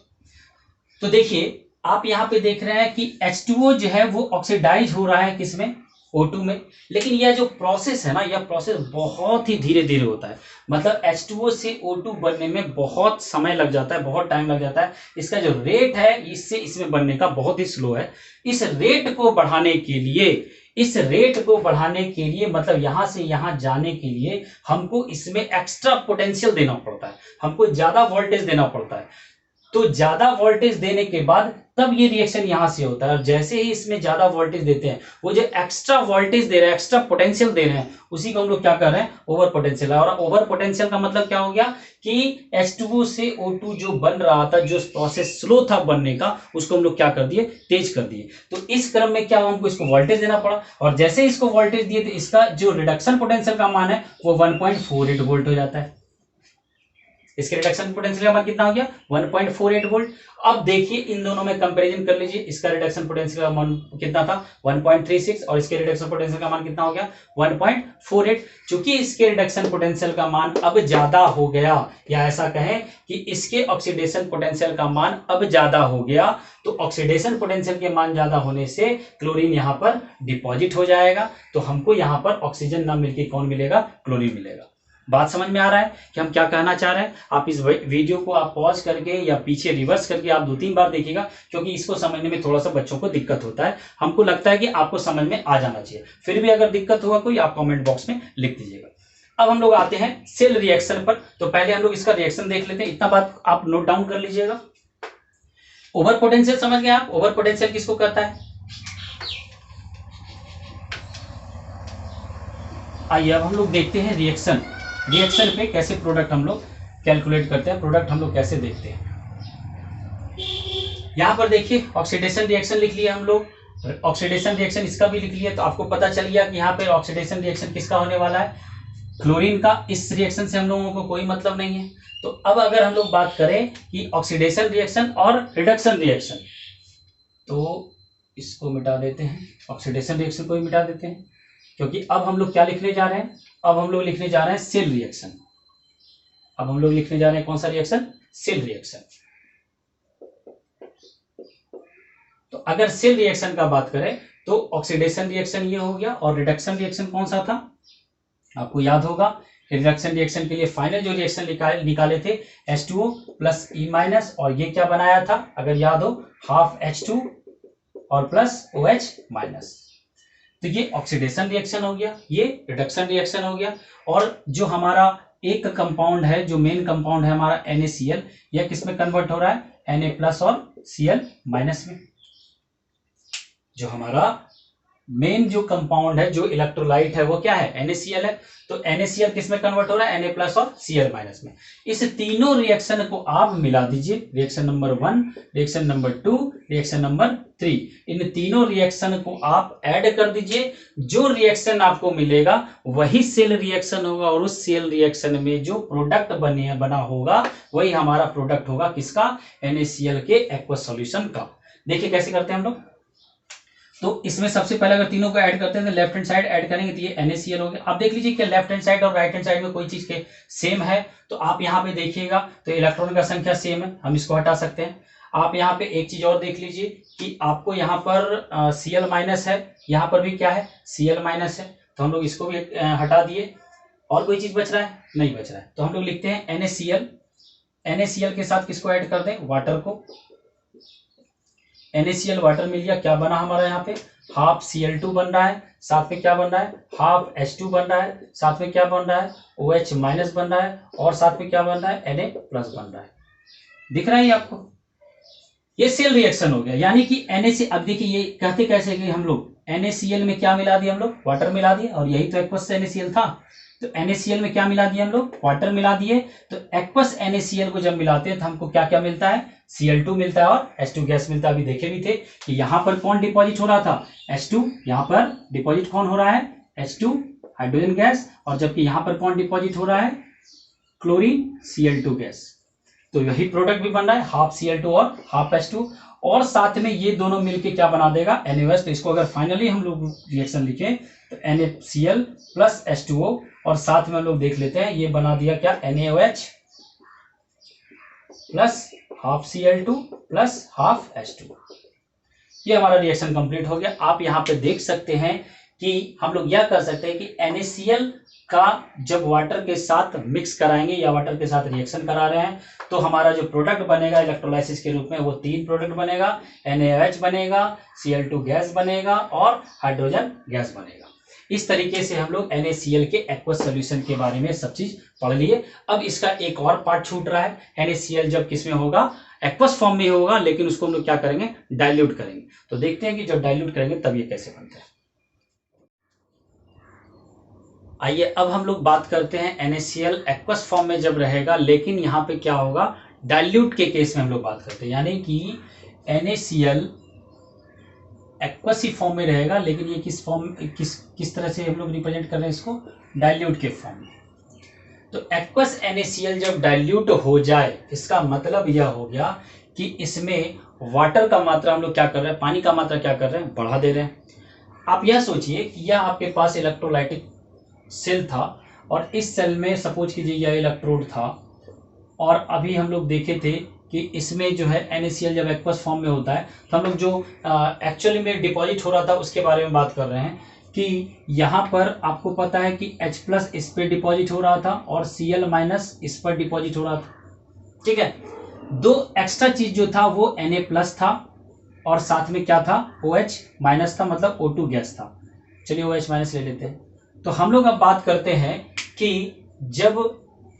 [SPEAKER 1] तो देखिए आप यहां पे देख रहे हैं कि H2O जो है वो ऑक्सीडाइज हो रहा है किसमें, O2 में। लेकिन यह जो प्रोसेस है ना, यह प्रोसेस बहुत ही धीरे धीरे होता है। मतलब H2O से O2 बनने में बहुत समय लग जाता है, बहुत टाइम लग जाता है। इसका जो रेट है इससे इसमें बनने का बहुत ही स्लो है। इस रेट को बढ़ाने के लिए मतलब यहां से यहां जाने के लिए हमको इसमें एक्स्ट्रा पोटेंशियल देना पड़ता है, हमको ज्यादा वोल्टेज देना पड़ता है। तो ज्यादा वोल्टेज देने के बाद तब ये रिएक्शन यहां से होता है, और जैसे ही इसमें ज्यादा वोल्टेज देते हैं, वो जो एक्स्ट्रा वोल्टेज दे रहे हैं, एक्स्ट्रा पोटेंशियल दे रहे हैं, उसी को हम लोग क्या कर रहे हैं, ओवर पोटेंशियल। और ओवर पोटेंशियल का मतलब क्या हो गया कि H2O से O2 जो बन रहा था, जो प्रोसेस स्लो था बनने का, उसको हम लोग क्या कर दिए, तेज कर दिए। तो इस क्रम में क्या हमको इसको वोल्टेज देना पड़ा, और जैसे ही इसको वोल्टेज दिए तो इसका जो रिडक्शन पोटेंशियल का मान है वो 1.48 वोल्ट हो जाता है। इसके रिडक्शन पोटेंशियल का मान कितना हो गया, 1.48 वोल्ट। अब देखिए इन दोनों में कंपैरिजन कर लीजिए, इसका रिडक्शन पोटेंशियल का मान कितना था, 1.36, और इसके रिडक्शन पोटेंशियल का मान कितना हो गया, 1.48। चूंकि इसके रिडक्शन पोटेंशियल का मान अब ज्यादा हो गया, या ऐसा कहें कि इसके ऑक्सीडेशन पोटेंशियल का मान अब ज्यादा हो गया, तो ऑक्सीडेशन पोटेंशियल के मान ज्यादा होने से क्लोरीन यहां पर डिपॉजिट हो जाएगा। तो हमको यहां पर ऑक्सीजन ना मिलकर कौन मिलेगा, क्लोरीन मिलेगा। बात समझ में आ रहा है कि हम क्या कहना चाह रहे हैं। आप इस वीडियो को आप पॉज करके या पीछे रिवर्स करके आप 2-3 बार देखिएगा, क्योंकि इसको समझने में थोड़ा सा बच्चों को दिक्कत होता है। हमको लगता है कि आपको समझ में आ जाना चाहिए। फिर भी अगर दिक्कत होगा कोई, आप कमेंट बॉक्स में लिख दीजिएगा। अब हम लोग आते हैं सेल रिएक्शन पर। तो पहले हम लोग इसका रिएक्शन देख लेते हैं, इतना बात आप नोट डाउन कर लीजिएगा। ओवर पोटेंशियल समझ गए आप, ओवर पोटेंशियल किसको कहता है। आइए अब हम लोग देखते हैं रिएक्शन पे कैसे प्रोडक्ट हम लोग कैलकुलेट करते हैं, प्रोडक्ट हम लोग कैसे देखते हैं। यहां पर देखिए ऑक्सीडेशन रिएक्शन लिख लिया हम लोग, ऑक्सीडेशन रिएक्शन इसका भी लिख लिया। तो आपको पता चल गया कि यहाँ पे ऑक्सीडेशन रिएक्शन किसका होने वाला है, क्लोरीन का इस रिएक्शन से हम लोगों को कोई मतलब नहीं है। तो अब अगर हम लोग बात करें कि ऑक्सीडेशन रिएक्शन और रिडक्शन रिएक्शन, तो इसको मिटा देते हैं, ऑक्सीडेशन रिएक्शन को भी मिटा देते हैं, क्योंकि अब हम लोग क्या लिखने जा रहे हैं, अब हम लोग लिखने जा रहे हैं सेल रिएक्शन। अब हम लोग लिखने जा रहे हैं कौन सा रिएक्शन, सेल रिएक्शन। तो अगर सेल रिएक्शन का बात करें तो ऑक्सीडेशन रिएक्शन ये हो गया, और रिडक्शन रिएक्शन कौन सा था, आपको याद होगा। रिडक्शन रिएक्शन के लिए फाइनल जो रिएक्शन निकाले थे H2O प्लस E माइनस, और ये क्या बनाया था अगर याद हो, हाफ H2 और प्लस OH माइनस। तो ये ऑक्सीडेशन रिएक्शन हो गया, ये रिडक्शन रिएक्शन हो गया। और जो हमारा एक कंपाउंड है, जो मेन कंपाउंड है हमारा NaCl, यह किस में कन्वर्ट हो रहा है, Na प्लस और Cl माइनस में। जो हमारा मेन जो कंपाउंड है, जो इलेक्ट्रोलाइट है, वो क्या है, NaCl है। तो NaCl किस में कन्वर्ट हो रहा है, Na प्लस और Cl माइनस में। इस तीनों रिएक्शन को आप मिला दीजिए, reaction number 1, reaction number 2, reaction number 3, इन तीनों रिएक्शन को आप ऐड कर दीजिए। जो रिएक्शन आपको मिलेगा वही सेल रिएक्शन होगा, और उस सेल रिएक्शन में जो प्रोडक्ट बना होगा वही हमारा प्रोडक्ट होगा किसका, NaCl के एक्वस सॉल्यूशन का। देखिए कैसे करते हैं हम लोग। तो इसमें सबसे पहले अगर तीनों को ऐड करते हैं तो लेफ्ट हैंड साइड ऐड करेंगे तो ये NaCl हो गया। आप देख लीजिए कि लेफ्ट हैंड साइड और राइट हैंड साइड में कोई चीज के सेम है, तो आप यहाँ पे देखिएगा तो इलेक्ट्रॉन का संख्या सेम है, हम इसको हटा सकते हैं। आप यहाँ पे एक चीज और देख लीजिए कि आपको यहाँ पर Cl माइनस है, यहाँ पर भी क्या है, Cl माइनस है, तो हम लोग इसको भी हटा दिए। और कोई चीज बच रहा है, नहीं बच रहा है, तो हम लोग लिखते हैं NaCl। NaCl के साथ किसको ऐड कर दें, वाटर को। NaCl वाटर मिल गया, क्या बना हमारा यहाँ पे, हाफ Cl2 बन रहा है, साथ में क्या बन रहा है, हाफ H2 बन रहा है, साथ में क्या बन रहा है, OH माइनस बन रहा है, और साथ में क्या बन रहा है, Na प्लस बन रहा है। दिख रहा है ये आपको, ये सेल रिएक्शन हो गया। यानी कि NaCl, अब देखिए ये कहते कैसे कि हम लोग NaCl में क्या मिला दिया, हम लोग वाटर मिला दिए, और यही तो एक्वस NaCl था। तो NaCl में क्या मिला दिया हम लोग, वाटर मिला दिए। तो एक्वस NaCl को जब मिलाते हैं तो हमको क्या क्या मिलता है, Cl2 मिलता है और H2 गैस मिलता है। अभी देखे भी थे कि यहाँ पर कौन डिपॉजिट हो रहा था, H2, यहाँ पर डिपॉजिट कौन हो रहा है, H2 हाइड्रोजन गैस, और जबकि यहाँ पर कौन डिपॉजिट हो रहा है, क्लोरीन Cl2 गैस। तो यही प्रोडक्ट भी बन रहा है, हाफ Cl2 और हाफ H2, और साथ में ये दोनों मिलके क्या बना देगा, NaOH। तो इसको अगर फाइनली हम लोग रिएक्शन लिखें तो NaCl प्लस H2O, और साथ में हम लोग देख लेते हैं ये बना दिया क्या, NaOH plus half Cl2 plus half H2। ये हमारा रिएक्शन कंप्लीट हो गया। आप यहाँ पे देख सकते हैं कि हम लोग यह कर सकते हैं कि NaCl का जब वाटर के साथ मिक्स कराएंगे या वाटर के साथ रिएक्शन करा रहे हैं तो हमारा जो प्रोडक्ट बनेगा इलेक्ट्रोलाइसिस के रूप में वो 3 प्रोडक्ट बनेगा, NaOH बनेगा, Cl2 गैस बनेगा और हाइड्रोजन गैस बनेगा। इस तरीके से हम लोग NaCl के एक्वस सॉल्यूशन के बारे में सब चीज पढ़ लिए। अब इसका एक और पार्ट छूट रहा है, NaCl जब किस में होगा, एक्वस फॉर्म में होगा, लेकिन उसको हम लोग क्या करेंगे, डाइल्यूट करेंगे। तो देखते हैं कि जब डाइल्यूट करेंगे तब ये कैसे बनता है। आइए अब हम लोग बात करते हैं NaCl एक्वस फॉर्म में जब रहेगा, लेकिन यहाँ पे क्या होगा, डाइल्यूट के केस में हम लोग बात करते हैं। यानी कि NaCl एक्वस ही फॉर्म में रहेगा, लेकिन ये किस फॉर्म, किस तरह से हम लोग रिप्रेजेंट कर रहे हैं इसको, डाइल्यूट के फॉर्म में। तो एक्वस NaCl जब डाइल्यूट हो जाए, इसका मतलब यह हो गया कि इसमें वाटर का मात्रा हम लोग क्या कर रहे हैं, पानी का मात्रा क्या कर रहे हैं, बढ़ा दे रहे हैं। आप यह सोचिए कि यह आपके पास इलेक्ट्रोलाइटिक सेल था, और इस सेल में सपोज कीजिए यह इलेक्ट्रोड था, और अभी हम लोग देखे थे कि इसमें जो है NaCl जब एक्वस फॉर्म में होता है तो हम लोग जो एक्चुअली में डिपॉजिट हो रहा था उसके बारे में बात कर रहे हैं कि यहाँ पर आपको पता है कि H प्लस इस पर डिपॉजिट हो रहा था और Cl माइनस इस पर डिपॉजिट हो रहा था, ठीक है। दो एक्स्ट्रा चीज जो था वो Na प्लस था, और साथ में क्या था, OH माइनस था, मतलब O2 गैस था। चलिए OH माइनस ले लेते हैं। तो हम लोग अब बात करते हैं कि जब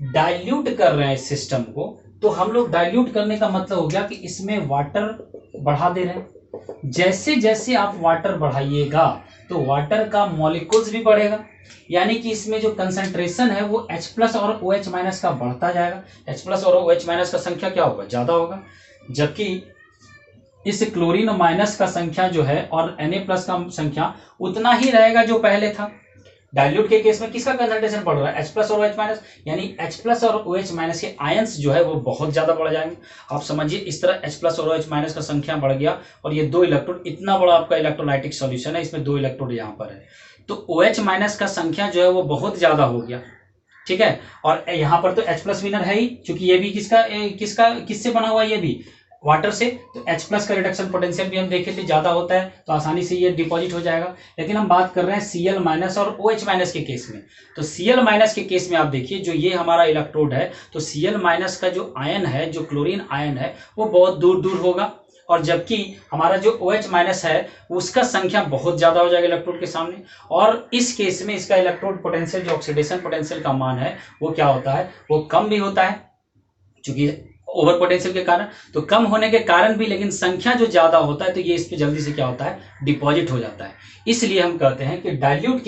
[SPEAKER 1] डाइल्यूट कर रहे हैं सिस्टम को, तो हम लोग डाइल्यूट करने का मतलब हो गया कि इसमें वाटर बढ़ा दे रहे हैं। जैसे जैसे आप वाटर बढ़ाइएगा तो वाटर का मॉलिक्यूल्स भी बढ़ेगा, यानी कि इसमें जो कंसंट्रेशन है वो H प्लस और OH माइनस का बढ़ता जाएगा। H प्लस और OH माइनस का संख्या क्या होगा, ज्यादा होगा, जबकि इस क्लोरीन माइनस का संख्या जो है और Na प्लस का संख्या उतना ही रहेगा जो पहले था। डाइल्यूट के केस में किसका कंसंट्रेशन बढ़ रहा है, H प्लस और OH माइनस, यानी H प्लस और OH माइनस के आयंस जो है वो बहुत ज्यादा बढ़ जाएंगे। आप समझिए इस तरह H प्लस और OH माइनस का संख्या बढ़ गया और ये 2 इलेक्ट्रोड, इतना बड़ा आपका इलेक्ट्रोलाइटिक सॉल्यूशन है, इसमें 2 इलेक्ट्रोड यहाँ पर है, तो OH माइनस का संख्या जो है वो बहुत ज्यादा हो गया, ठीक है। और यहाँ पर तो H प्लस विनर है ही, क्योंकि ये भी किससे बना हुआ है, ये भी वाटर से, तो H प्लस का रिडक्शन पोटेंशियल भी हम देखे थे ज्यादा होता है, तो आसानी से ये डिपॉजिट हो जाएगा। लेकिन हम बात कर रहे हैं Cl माइनस और OH माइनस के केस में, तो Cl माइनस के केस में आप देखिए जो ये हमारा इलेक्ट्रोड है, तो Cl माइनस का जो आयन है, जो क्लोरीन आयन है, वो बहुत दूर दूर होगा, और जबकि हमारा जो OH माइनस है उसका संख्या बहुत ज्यादा हो जाएगा इलेक्ट्रोड के सामने, और इस केस में इसका इलेक्ट्रोड पोटेंशियल, जो ऑक्सीडेशन पोटेंशियल का मान है वो क्या होता है, वो कम भी होता है, क्योंकि ओवर पोटेंशियल के कारण, तो कम होने के कारण भी, लेकिन संख्या जो ज्यादा होता है तो ये इस पे जल्दी से क्या होता है, डिपॉजिट हो जाता है। इसलिए हम कहते हैं कि डाइल्यूट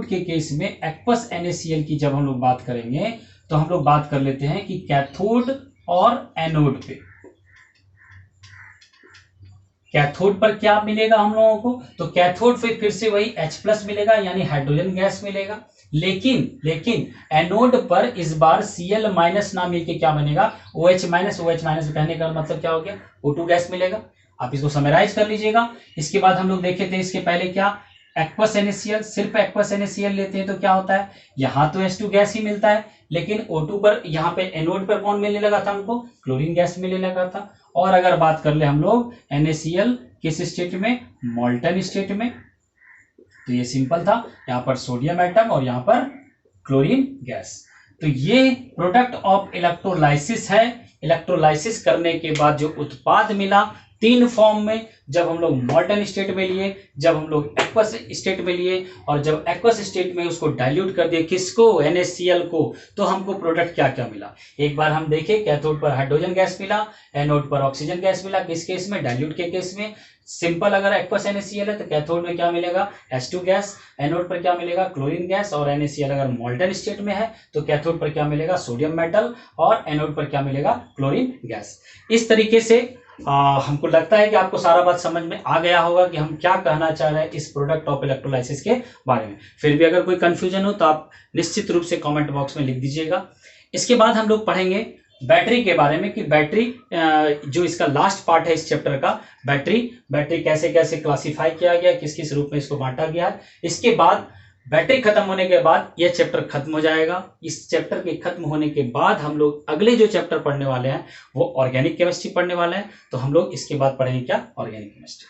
[SPEAKER 1] के केस में एक्वस NaCl की जब हम लोग बात करेंगे तो हम लोग बात कर लेते हैं कि कैथोड और एनोड पे, कैथोड पर क्या मिलेगा हम लोगों को, तो कैथोड पे फिर से वही H प्लस मिलेगा, यानी हाइड्रोजन गैस मिलेगा, लेकिन एनोड पर इस बार Cl माइनस ना मिलके क्या बनेगा, OH माइनस कहने का मतलब क्या हो गया, O2 गैस मिलेगा। आप इसको समराइज कर लीजिएगा। इसके बाद हम लोग देखे थे इसके पहले क्या, एक्वस NaCl, सिर्फ एक्वस NaCl लेते हैं तो क्या होता है, यहाँ तो H2 गैस ही मिलता है, लेकिन O2 पर, यहाँ पे एनोड पर कौन मिलने लगा था हमको, क्लोरीन गैस मिलने लगा था। और अगर बात कर ले हम लोग NaCl किस स्टेट में, मोल्टन स्टेट में, तो ये सिंपल था, यहाँ पर सोडियम एटम और यहाँ पर क्लोरीन गैस। तो ये प्रोडक्ट ऑफ इलेक्ट्रोलाइसिस है। इलेक्ट्रोलाइसिस करने के बाद जो उत्पाद मिला 3 फॉर्म में, जब हम लोग मोल्टन स्टेट में लिए, जब हम लोग एक्वस स्टेट में लिए, और जब एक्वस स्टेट में उसको डाइल्यूट कर दिए किसको, NaCl को, तो हमको प्रोडक्ट क्या क्या मिला। एक बार हम देखें, कैथोड पर हाइड्रोजन गैस मिला, एनोड पर ऑक्सीजन गैस मिला, किस केस में, डाइल्यूट के केस में। सिंपल अगर एक्वस NaCl है तो कैथोड में क्या मिलेगा, H2 गैस, एनोड पर क्या मिलेगा, क्लोरीन गैस, और NaCl अगर मोल्टन स्टेट में है तो कैथोड पर क्या मिलेगा, सोडियम मेटल, और एनोड पर क्या मिलेगा, क्लोरीन गैस। इस तरीके से हमको लगता है कि आपको सारा बात समझ में आ गया होगा कि हम क्या कहना चाह रहे हैं इस प्रोडक्ट ऑफ इलेक्ट्रोलाइसिस के बारे में। फिर भी अगर कोई कंफ्यूजन हो तो आप निश्चित रूप से कमेंट बॉक्स में लिख दीजिएगा। इसके बाद हम लोग पढ़ेंगे बैटरी के बारे में, कि बैटरी जो इसका लास्ट पार्ट है इस चैप्टर का, बैटरी कैसे कैसे क्लासिफाई किया गया, किस किस रूप में इसको बांटा गया है। इसके बाद बैटरी खत्म होने के बाद यह चैप्टर खत्म हो जाएगा। इस चैप्टर के खत्म होने के बाद हम लोग अगले जो चैप्टर पढ़ने वाले हैं वो ऑर्गेनिक केमिस्ट्री पढ़ने वाले हैं। तो हम लोग इसके बाद पढ़ेंगे क्या, ऑर्गेनिक केमिस्ट्री।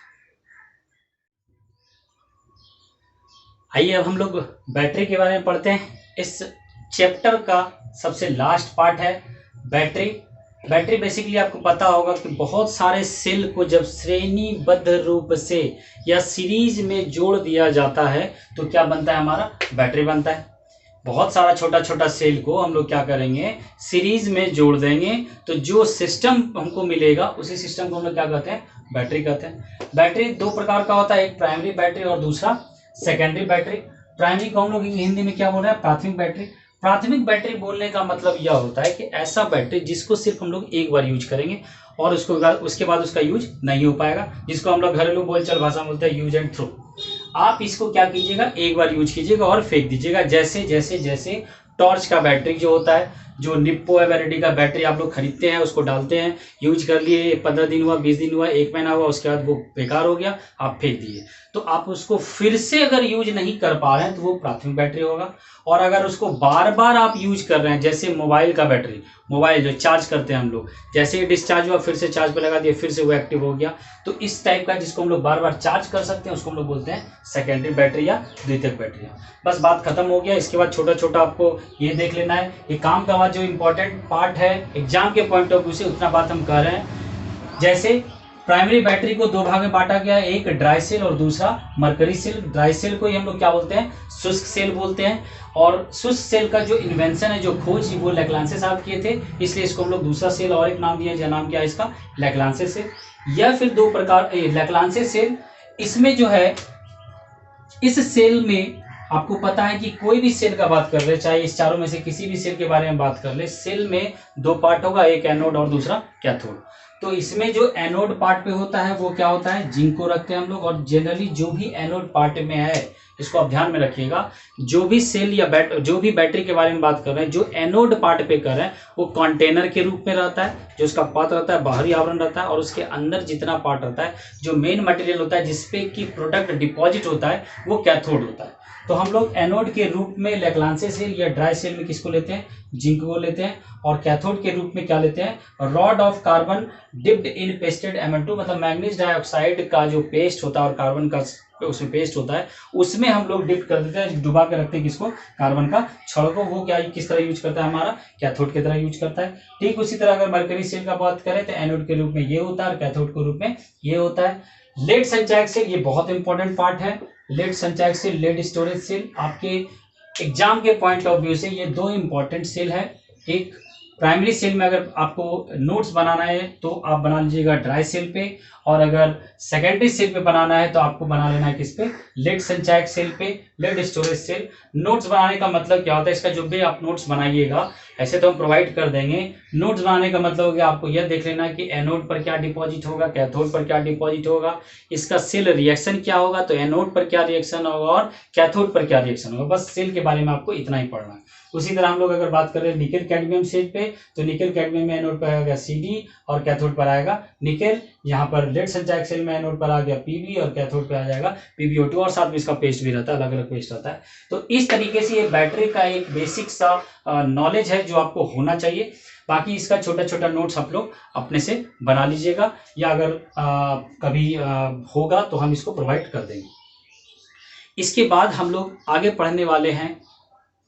[SPEAKER 1] आइए अब हम लोग बैटरी के बारे में पढ़ते हैं। इस चैप्टर का सबसे लास्ट पार्ट है बैटरी बेसिकली आपको पता होगा कि बहुत सारे सेल को जब श्रेणीबद्ध रूप से या सीरीज में जोड़ दिया जाता है तो क्या बनता है, हमारा बैटरी बनता है। बहुत सारा छोटा छोटा सेल को हम लोग क्या करेंगे, सीरीज में जोड़ देंगे, तो जो सिस्टम हमको मिलेगा उसी सिस्टम को हम लोग क्या कहते हैं, बैटरी कहते हैं। बैटरी 2 प्रकार का होता है, एक प्राइमरी बैटरी और दूसरा सेकेंडरी बैटरी। प्राइमरी को हम लोग हिंदी में क्या बोल रहे हैं, प्राथमिक बैटरी। प्राथमिक बैटरी बोलने का मतलब यह होता है कि ऐसा बैटरी जिसको सिर्फ हम लोग एक बार यूज करेंगे और उसके बाद उसका यूज नहीं हो पाएगा, जिसको हम लोग घरेलू बोलचाल भाषा में बोलते हैं यूज एंड थ्रो। आप इसको क्या कीजिएगा, एक बार यूज कीजिएगा और फेंक दीजिएगा। जैसे जैसे जैसे टॉर्च का बैटरी जो होता है, जो निप्पो एवरेडी का बैटरी आप लोग खरीदते हैं, उसको डालते हैं, यूज कर लिए, 15 दिन हुआ, 20 दिन हुआ, 1 महीना हुआ, उसके बाद वो बेकार हो गया, आप फेंक दिए। तो आप उसको फिर से अगर यूज नहीं कर पा रहे हैं तो वो प्राथमिक बैटरी होगा। और अगर उसको बार बार आप यूज कर रहे हैं, जैसे मोबाइल का बैटरी, मोबाइल जो चार्ज करते हैं हम लोग, जैसे ही डिस्चार्ज हुआ फिर से चार्ज पे लगा दिया, फिर से वो एक्टिव हो गया, तो इस टाइप का जिसको हम लोग बार बार चार्ज कर सकते हैं उसको हम लोग बोलते हैं सेकेंडरी बैटरी या द्वितीयक बैटरी। बस बात खत्म हो गया। इसके बाद छोटा छोटा आपको ये देख लेना है, ये काम का बाद जो इंपॉर्टेंट पार्ट है एग्जाम के पॉइंट ऑफ व्यू से, उतना बात हम कर रहे हैं। जैसे प्राइमरी बैटरी को 2 भाग में बांटा गया है, एक ड्राई सेल और दूसरा मरकरी सेल। ड्राई सेल को ही हम लोग क्या बोलते हैं, शुष्क सेल बोलते हैं। और शुष्क सेल का जो इन्वेंशन है, जो खोज, वो लैग्रांजे साहब किए थे, इसलिए इसको हम लोग दूसरा सेल और एक नाम दिया, जो नाम क्या है इसका, लैग्रांजे सेल। या फिर 2 प्रकार लैग्रांजे सेल। इसमें जो है, इस सेल में आपको पता है कि कोई भी सेल का बात कर ले, चाहे इस चारों में से किसी भी सेल के बारे में बात कर ले, सेल में 2 पार्ट होगा, एक एनोड और दूसरा कैथोड। तो इसमें जो एनोड पार्ट पे होता है वो क्या होता है, जिंक को रखते हैं हम लोग। और जनरली जो भी एनोड पार्ट में है, इसको आप ध्यान में रखिएगा, जो भी सेल या जो भी बैटरी के बारे में बात कर रहे हैं, जो एनोड पार्ट पे कर रहे हैं वो कंटेनर के रूप में रहता है, जो उसका पात्र रहता है, बाहरी आवरण रहता है, और उसके अंदर जितना पार्ट रहता है, जो मेन मटेरियल होता है जिसपे की प्रोडक्ट डिपॉजिट होता है, वो कैथोड होता है। तो हम लोग एनोड के रूप में लैग्रांजे सेल या ड्राई सेल में किसको लेते हैं, जिंक को लेते हैं। और कैथोड के रूप में क्या लेते हैं, rod of carbon dipped in pasted Mn2, मतलब मैग्नीज डाइऑक्साइड का जो पेस्ट होता है और कार्बन का उसमें पेस्ट होता है, उसमें हम लोग डिप कर देते हैं, डुबा के रखते हैं किसको, कार्बन का छड़ को। वो क्या किस तरह यूज करता है, हमारा कैथोड की तरह यूज करता है। ठीक उसी तरह अगर मरकरी सेल का बात करें तो एनोड के रूप में ये होता है और कैथोड के रूप में ये होता है। लेड संचायक सेल, ये बहुत इंपॉर्टेंट पार्ट है। लेड संचायक सेल, लेड स्टोरेज सेल, आपके एग्जाम के पॉइंट ऑफ व्यू से ये दो इंपॉर्टेंट सेल है। एक प्राइमरी सेल में अगर आपको नोट्स बनाना है तो आप बना लीजिएगा ड्राई सेल पे, और अगर सेकेंडरी सेल पे बनाना है तो आपको बना लेना है किस पे, लेड संचायक सेल पे, लेड स्टोरेज सेल। नोट्स बनाने का मतलब क्या होता है, इसका जो भी आप नोट्स बनाइएगा, ऐसे तो हम प्रोवाइड कर देंगे, नोट्स बनाने का मतलब हो गया आपको यह देख लेना कि एनोड पर क्या डिपॉजिट होगा, कैथोड पर क्या डिपॉजिट होगा, इसका सेल रिएक्शन क्या होगा, तो एनोड पर क्या रिएक्शन होगा और कैथोड पर क्या रिएक्शन होगा। बस सेल के बारे में आपको इतना ही पढ़ना है। उसी तरह हम लोग अगर बात करें निकेल कैडमियम सेल पे, तो निकेल कैडमियम में एनोड पर आएगा Cd और कैथोड पर आएगा निकेल। यहाँ पर लेड संचायक सेल में एनोड पर आ गया Pb और कैथोड पर आ जाएगा PbO2, और साथ में इसका पेस्ट भी रहता है, अलग अलग पेस्ट रहता है। तो इस तरीके से ये बैटरी का एक बेसिक सा नॉलेज है जो आपको होना चाहिए। बाकी इसका छोटा छोटा नोट्स आप लोग अपने से बना लीजिएगा, या अगर कभी होगा तो हम इसको प्रोवाइड कर देंगे। इसके बाद हम लोग आगे पढ़ने वाले हैं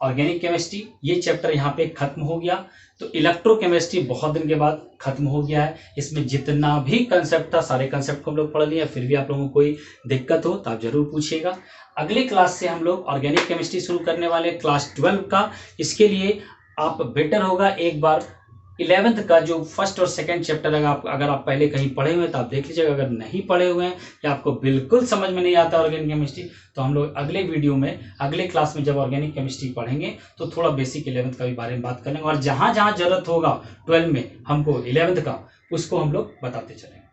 [SPEAKER 1] ऑर्गेनिक केमिस्ट्री। ये चैप्टर यहाँ पे खत्म हो गया। तो इलेक्ट्रोकेमिस्ट्री बहुत दिन के बाद खत्म हो गया है। इसमें जितना भी कंसेप्ट था सारे कंसेप्ट को हम लोग पढ़ लिए। फिर भी आप लोगों को कोई दिक्कत हो तो आप जरूर पूछिएगा। अगले क्लास से हम लोग ऑर्गेनिक केमिस्ट्री शुरू करने वाले क्लास 12 का। इसके लिए आप बेटर होगा एक बार 11th का जो फर्स्ट और सेकंड चैप्टर अगर आप पहले कहीं पढ़े हुए हैं तो आप देख लीजिएगा। अगर नहीं पढ़े हुए हैं या आपको बिल्कुल समझ में नहीं आता ऑर्गेनिक केमिस्ट्री, तो हम लोग अगले वीडियो में अगले क्लास में जब ऑर्गेनिक केमिस्ट्री पढ़ेंगे तो थोड़ा बेसिक 11th का भी बारे में बात करेंगे, और जहां जहां जरूरत होगा 12 में हमको 11th का, उसको हम लोग बताते चलेंगे।